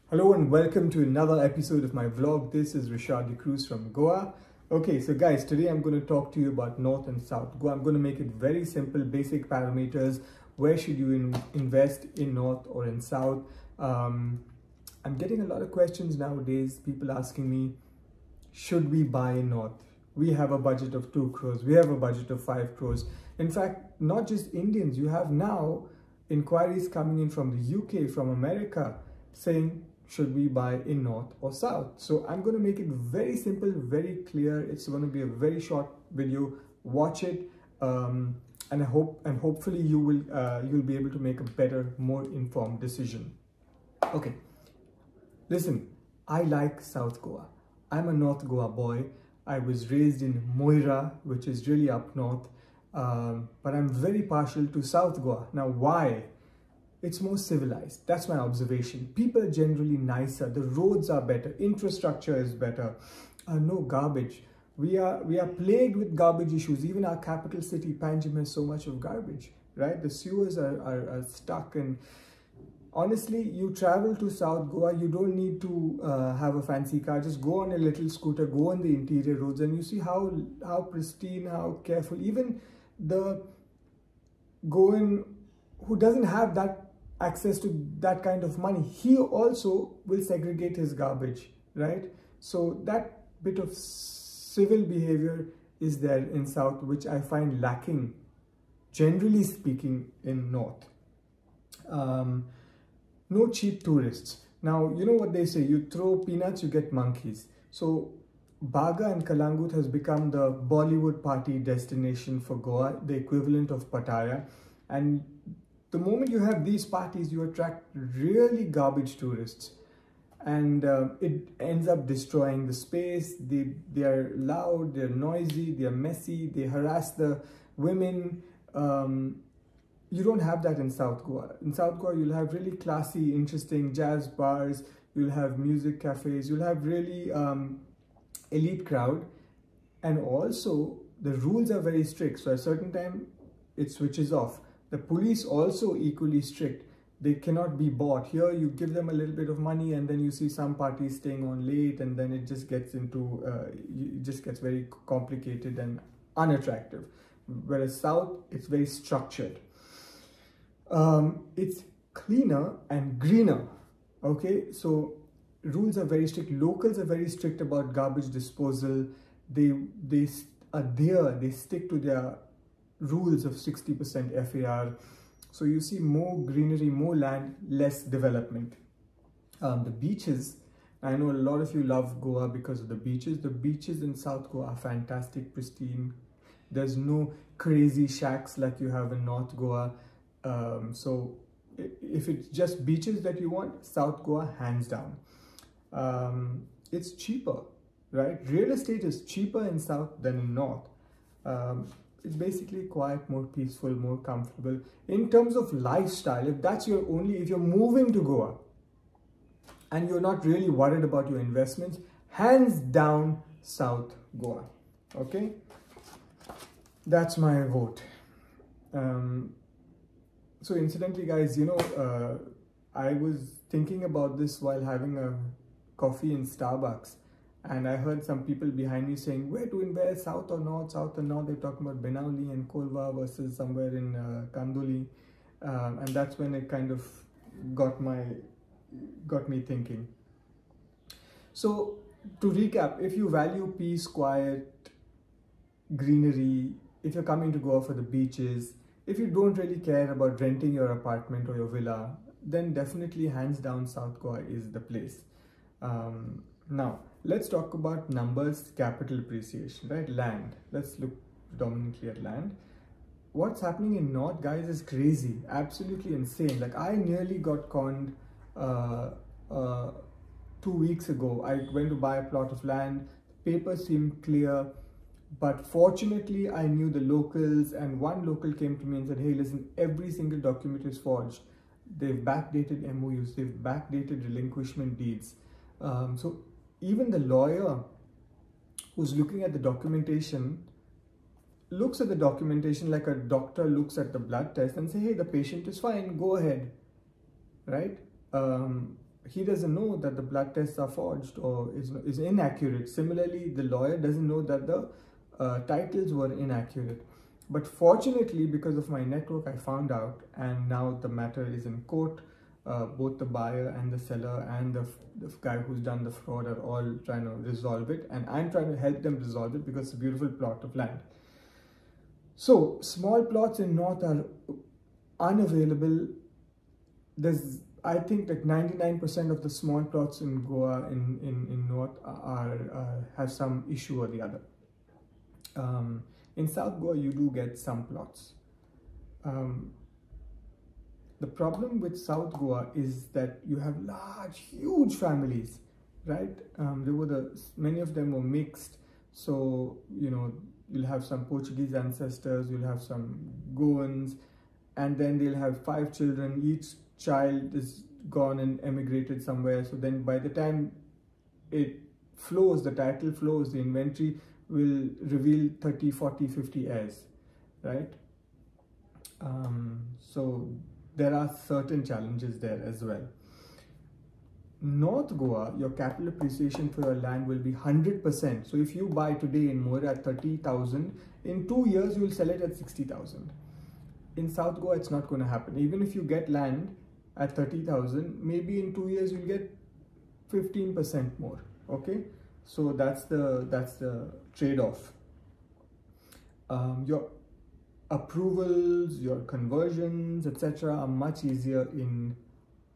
Hello and welcome to another episode of my vlog. This is Rishad the Cruz from Goa. Okay, so guys, today I'm going to talk to you about North and South Goa. I'm going to make it very simple, basic parameters. Where should you invest, in North or in South? I'm getting a lot of questions nowadays, people asking me, should we buy in North? We have a budget of 2 crores, we have a budget of 5 crores. In fact, not just Indians, you have now inquiries coming in from the UK, from America, saying, should we buy in North or South? So I'm going to make it very simple, very clear. It's going to be a very short video. Watch it, and hopefully you'll be able to make a better, more informed decision. Okay, listen, I like South Goa. I'm a North Goa boy. I was raised in Moira, which is really up north, but I'm very partial to South Goa. Now, why? It's more civilized. That's my observation. People are generally nicer. The roads are better. Infrastructure is better. No garbage. We are plagued with garbage issues. Even our capital city, Panjim, has so much of garbage, right? The sewers are stuck. And honestly, you travel to South Goa, you don't need to have a fancy car. Just go on a little scooter, go on the interior roads, and you see how pristine, how careful. Even the Goan who doesn't have that access to that kind of money, he also will segregate his garbage, right? So that bit of civil behavior is there in South, which I find lacking, generally speaking, in North. No cheap tourists. Now, you know what they say, you throw peanuts, you get monkeys. So Baga and Kalangut has become the Bollywood party destination for Goa, the equivalent of Pattaya. And the moment you have these parties, you attract really garbage tourists, and it ends up destroying the space. They are loud, they're noisy, they're messy, they harass the women. You don't have that in South Goa. In South Goa, you'll have really classy, interesting jazz bars, you'll have music cafes, you'll have really elite crowd, and also the rules are very strict. So at a certain time, it switches off. The police also equally strict. They cannot be bought. Here you give them a little bit of money and then you see some parties staying on late, and then it just gets into, it just gets very complicated and unattractive. Whereas South, it's very structured. It's cleaner and greener. Okay, so rules are very strict. Locals are very strict about garbage disposal. They are there. They stick to their rules of 60% FAR. So you see more greenery, more land, less development. The beaches, I know a lot of you love Goa because of the beaches. The beaches in South Goa are fantastic, pristine. There's no crazy shacks like you have in North Goa. So if it's just beaches that you want, South Goa, hands down. It's cheaper, right? Real estate is cheaper in South than in North. It's basically quiet, more peaceful, more comfortable. In terms of lifestyle, if you're moving to Goa and you're not really worried about your investments, hands down, South Goa. Okay, that's my vote. So incidentally, guys, you know, I was thinking about this while having a coffee in Starbucks. And I heard some people behind me saying, where to invest, South or North, South or North. They're talking about Benauli and Kolva versus somewhere in Kandoli. And that's when it kind of got me thinking. So to recap, if you value peace, quiet, greenery, if you're coming to Goa for the beaches, if you don't really care about renting your apartment or your villa, then definitely hands down South Goa is the place. Now, let's talk about numbers, capital appreciation, right? Land. Let's look predominantly at land. What's happening in North, guys, is crazy, absolutely insane. Like, I nearly got conned 2 weeks ago. I went to buy a plot of land. Papers seemed clear, but fortunately, I knew the locals, and one local came to me and said, hey, listen, every single document is forged. They've backdated MOUs, they've backdated relinquishment deeds. So even the lawyer who's looking at the documentation looks at the documentation like a doctor looks at the blood test and say, hey, the patient is fine, go ahead, right? he doesn't know that the blood tests are forged or is inaccurate. Similarly, the lawyer doesn't know that the titles were inaccurate. But fortunately, because of my network, I found out, and now the matter is in court. Both the buyer and the seller and the guy who's done the fraud are all trying to resolve it, and I'm trying to help them resolve it because it's a beautiful plot of land. So small plots in North are unavailable. There's, I think, like 99% of the small plots in Goa in North have some issue or the other. In South Goa, you do get some plots. The problem with South Goa is that you have large, huge families, right? Many of them were mixed. So, you know, you'll have some Portuguese ancestors, you'll have some Goans, and then they'll have 5 children. Each child is gone and emigrated somewhere. So then by the time it flows, the title flows, the inventory will reveal 30, 40, 50 heirs, right? So there are certain challenges there as well. North Goa, your capital appreciation for your land will be 100%. So if you buy today in More at 30,000, in 2 years you will sell it at 60,000. In South Goa, it's not going to happen. Even if you get land at 30,000, maybe in 2 years you'll get 15% more. Okay, so that's the trade-off. Your approvals, your conversions, etc. are much easier in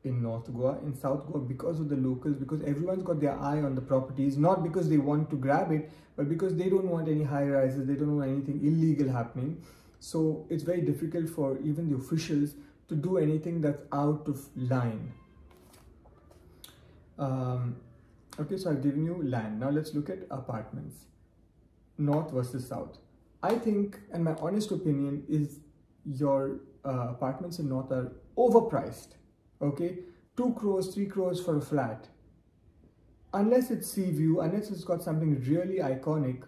North Goa. In South Goa, because of the locals, because everyone's got their eye on the properties, not because they want to grab it, but because they don't want any high rises, they don't want anything illegal happening. So it's very difficult for even the officials to do anything that's out of line. Okay, so I've given you land. Now let's look at apartments. North versus South. I think, and my honest opinion is, your apartments in North are overpriced. Okay, 2 crores, 3 crores for a flat. Unless it's sea view, unless it's got something really iconic,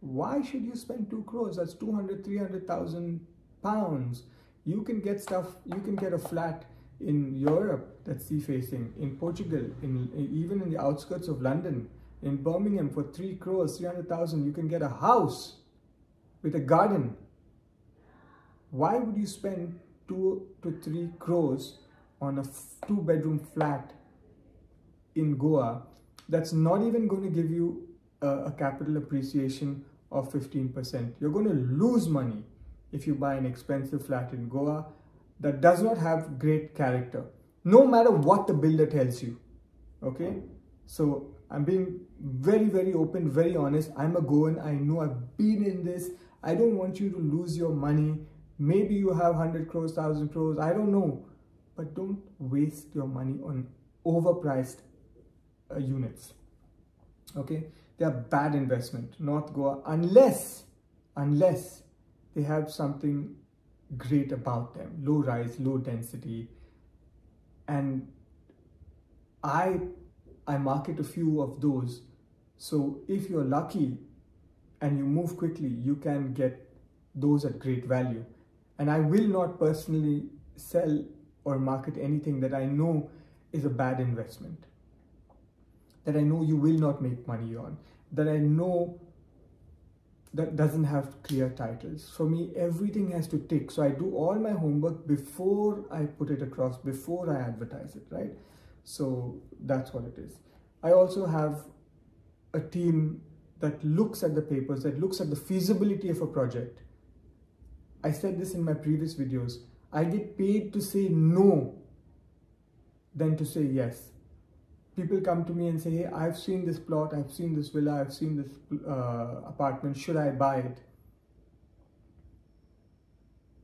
why should you spend 2 crores? That's 200, 300,000 pounds. You can get stuff, you can get a flat in Europe that's sea facing, in Portugal, even in the outskirts of London, in Birmingham for 3 crores, 300,000, you can get a house with a garden. Why would you spend 2 to 3 crores on a 2-bedroom flat in Goa that's not even going to give you a capital appreciation of 15%? You're going to lose money if you buy an expensive flat in Goa that does not have great character, no matter what the builder tells you. Okay, so I'm being very, very open, very honest. I'm a Goan. I know, I've been in this. I don't want you to lose your money. Maybe you have 100 crores, 1,000 crores, I don't know. But don't waste your money on overpriced units. Okay, they are bad investment. North Goa, unless they have something great about them, low rise, low density, and I market a few of those. So if you're lucky and you move quickly, you can get those at great value. And I will not personally sell or market anything that I know is a bad investment, that I know you will not make money on, that I know that doesn't have clear titles. For me, everything has to tick. So I do all my homework before I put it across, before I advertise it, right? So that's what it is. I also have a team that looks at the papers, that looks at the feasibility of a project. I said this in my previous videos. I get paid to say no than to say yes. People come to me and say, hey, I've seen this plot, I've seen this villa, I've seen this apartment, should I buy it?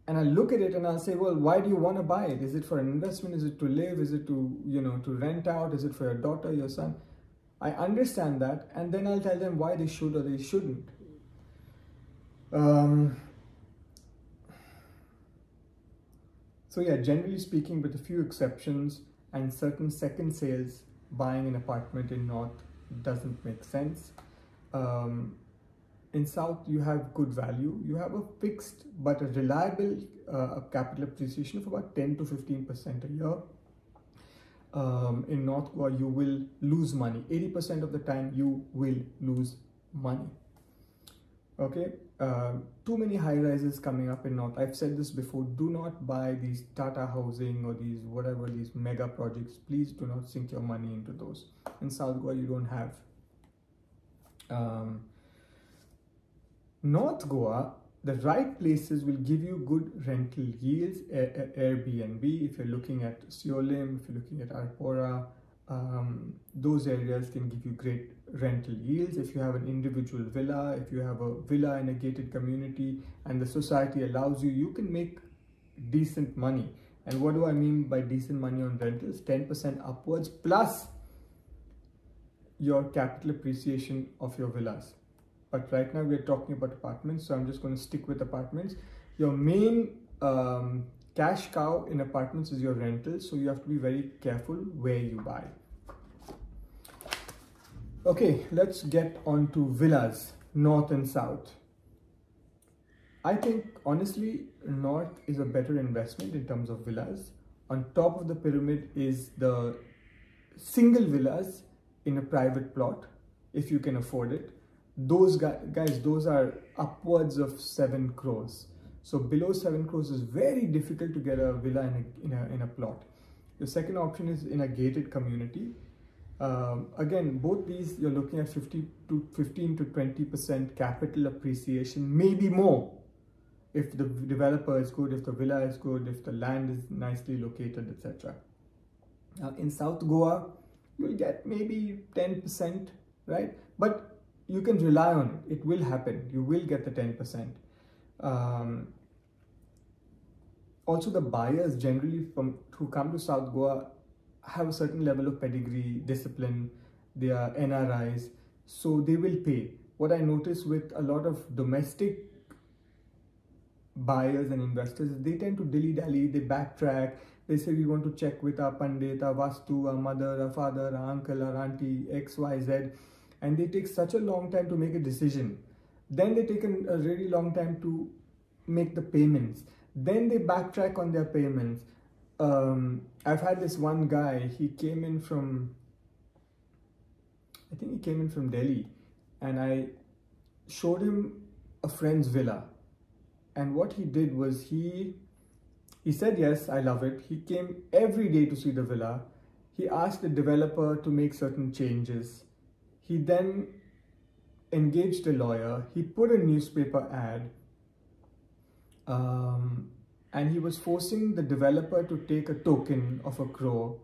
And I look at it and I'll say, well, why do you want to buy it? Is it for an investment? Is it to live? Is it to, to rent out? Is it for your daughter, your son? I understand that, and then I'll tell them why they should or they shouldn't. So yeah, generally speaking, with a few exceptions and certain second sales, buying an apartment in North doesn't make sense. In South, you have good value. You have a fixed but a reliable capital appreciation of about 10 to 15% a year. in North Goa, you will lose money. 80% of the time you will lose money. Okay, too many high rises coming up in North. I've said this before, do not buy these Tata housing or these whatever, these mega projects. Please do not sink your money into those. In South Goa, you don't have. North Goa, the right places will give you good rental yields. Airbnb, if you're looking at Siolim, if you're looking at Arpora, those areas can give you great rental yields. If you have an individual villa, if you have a villa in a gated community and the society allows you, you can make decent money. And what do I mean by decent money on rentals? 10% upwards plus your capital appreciation of your villas. But right now we're talking about apartments, so I'm just going to stick with apartments. Your main cash cow in apartments is your rentals, so you have to be very careful where you buy. Okay, let's get on to villas, North and South. I think honestly, North is a better investment in terms of villas. On top of the pyramid is the single villas in a private plot, if you can afford it. Those guys, those are upwards of 7 crores. So below 7 crores is very difficult to get a villa in a plot. The second option is in a gated community. Again, both these you're looking at 15 to 20% capital appreciation, maybe more, if the developer is good, if the villa is good, if the land is nicely located, etc. In South Goa, you'll get maybe 10%, right? But you can rely on it. It will happen. You will get the 10%. Also, the buyers generally who come to South Goa have a certain level of pedigree, discipline. They are NRIs, so they will pay. What I notice with a lot of domestic buyers and investors, they tend to dilly-dally, they backtrack. They say we want to check with our pandit, our vastu, our mother, our father, our uncle, our auntie, X, Y, Z. And they take such a long time to make a decision. Then they take a really long time to make the payments. Then they backtrack on their payments. I've had this one guy, he came in from, I think he came in from Delhi, and I showed him a friend's villa. And what he did was he said, yes, I love it. He came every day to see the villa. He asked the developer to make certain changes. He then engaged a lawyer. He put a newspaper ad. And he was forcing the developer to take a token of 1 crore.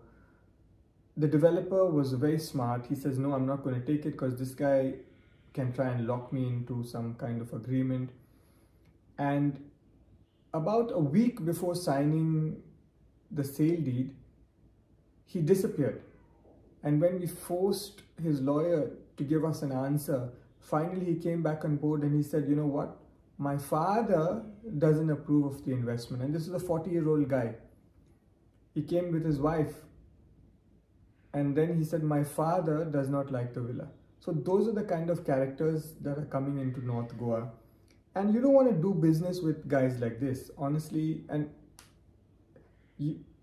The developer was very smart. He says, no, I'm not going to take it because this guy can try and lock me into some kind of agreement. And about a week before signing the sale deed, he disappeared. And when we forced his lawyer to give us an answer, finally he came back on board and he said, you know what? My father doesn't approve of the investment. And this is a 40-year-old guy. He came with his wife. And then he said, my father does not like the villa. So those are the kind of characters that are coming into North Goa. And you don't want to do business with guys like this, honestly. And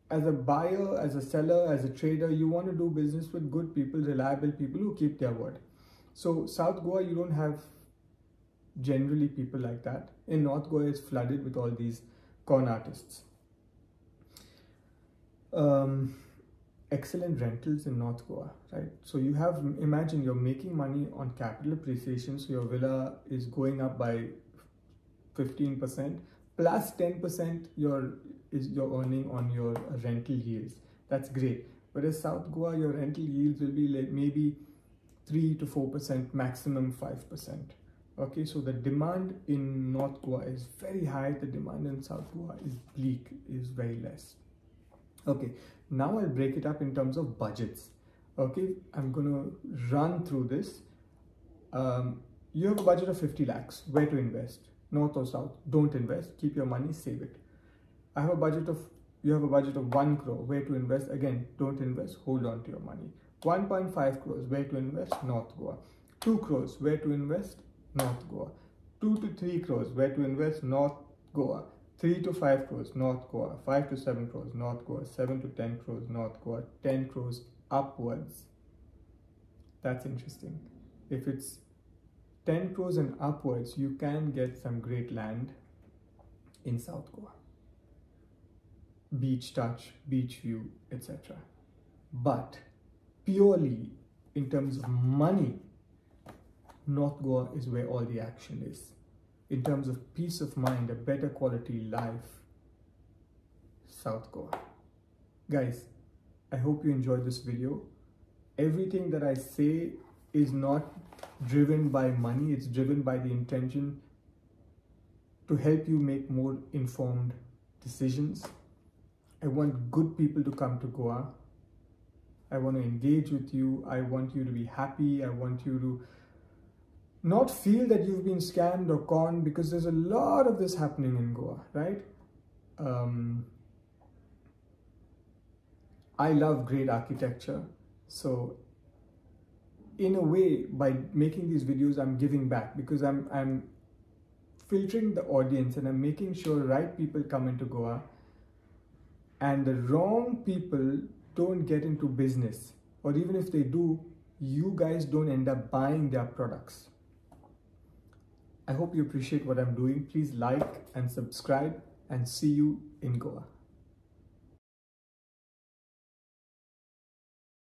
as a buyer, as a seller, as a trader, you want to do business with good people, reliable people who keep their word. So South Goa, you don't have generally people like that. In North Goa, it's flooded with all these con artists. Excellent rentals in North Goa, right? So you have, imagine you're making money on capital appreciation. So your villa is going up by 15% plus 10% you're earning on your rental yields. That's great. Whereas South Goa, your rental yields will be like maybe 3 to 4%, maximum 5%. Okay, so the demand in North Goa is very high. The demand in South Goa is bleak, is very less. Okay, now I'll break it up in terms of budgets. Okay, I'm gonna run through this. You have a budget of 50 lakhs. Where to invest? North or South? Don't invest. Keep your money, save it. You have a budget of 1 crore. Where to invest? Again, don't invest. Hold on to your money. 1.5 crores. Where to invest? North Goa. 2 crores. Where to invest? North Goa. 2 to 3 crores. Where to invest? North Goa. 3 to 5 crores, North Goa. 5 to 7 crores, North Goa. 7 to 10 crores, North Goa. 10 crores upwards. That's interesting. If it's 10 crores and upwards, you can get some great land in South Goa. Beach touch, beach view, etc. But purely in terms of money, North Goa is where all the action is. In terms of peace of mind, a better quality life, South Goa. Guys, I hope you enjoyed this video. Everything that I say is not driven by money, it's driven by the intention to help you make more informed decisions. I want good people to come to Goa. I want to engage with you. I want you to be happy. I want you to not feel that you've been scammed or conned, because there's a lot of this happening in Goa, right? I love great architecture. So in a way, by making these videos, I'm giving back, because I'm filtering the audience and I'm making sure right people come into Goa and the wrong people don't get into business, or even if they do, you guys don't end up buying their products. I hope you appreciate what I'm doing. Please like and subscribe, and see you in Goa.